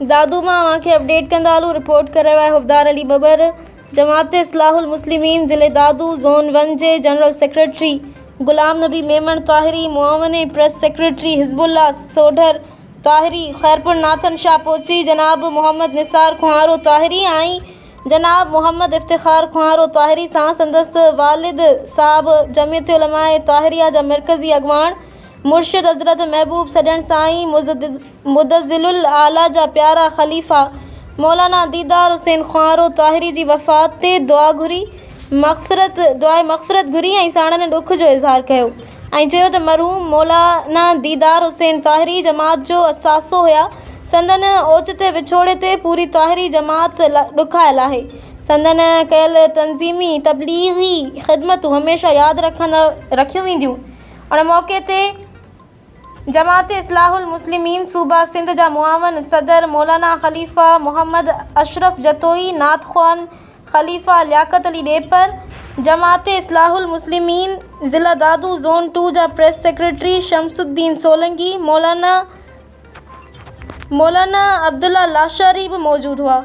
दादू मां खे अपडेट कंदा हलूं। रिपोर्ट करे रहिया हुबदार अली बबर। जमात इस्लाहुल मुस्लिमीन ज़िले दादू ज़ोन 1 जे जनरल सेक्रेटरी गुलाम नबी मेमन ताहिरी, मुआवने प्रेस सेक्रेटरी हिज़्बुल्लाह सोढर ताहिरी, खैरपुर नाथन शाह पोची, जनाब मोहम्मद निसार खुहारो ताहिरी आई जनाब मोहम्मद इफ्तिखार खुहारो ताहिरी सां संदस वालिद साहब जमियत उलमाए ताहिरिया जा मरकज़ी अगवान मुर्शिद हज़रत महबूब सजन साईं मुदज़्ज़िलुल आला जा प्यारा ख़लीफ़ा मौलाना दीदार हुसैन खुहारो ताहिरी जी वफ़ात ते दुआ मग़फ़िरत घुरी ऐं साणनि ॾुख जो इज़हार कयो ऐं चयो त मरहूम मौलाना दीदार हुसैन ताहिरी जमात जो असासो हुया। संदन ओचिते विछोड़े ते पूरी ताहिरी जमात ॾुखायल आहे। संदन कयल तंज़ीमी तबलीगी ख़िदमतूं हमेशह यादि रखियूं वेंदियूं। उन मौक़े ते जमात इस्लाहुल मुस्लिमीन सूबा सिंध जा मुआवन सदर मौलाना ख़लीफ़ा मोहम्मद अशरफ जतोई, नात ख़्वान ख़लीफ़ा लियाक़त अली ॾेपर, जमात इस्लाहुल मुस्लिमीन ज़िला दादू ज़ोन 2 जा प्रेस सेक्रेटरी शमसुद्दीन सोलंकी, मौलाना अब्दुल्ला लाशारी भी मौजूद हुआ।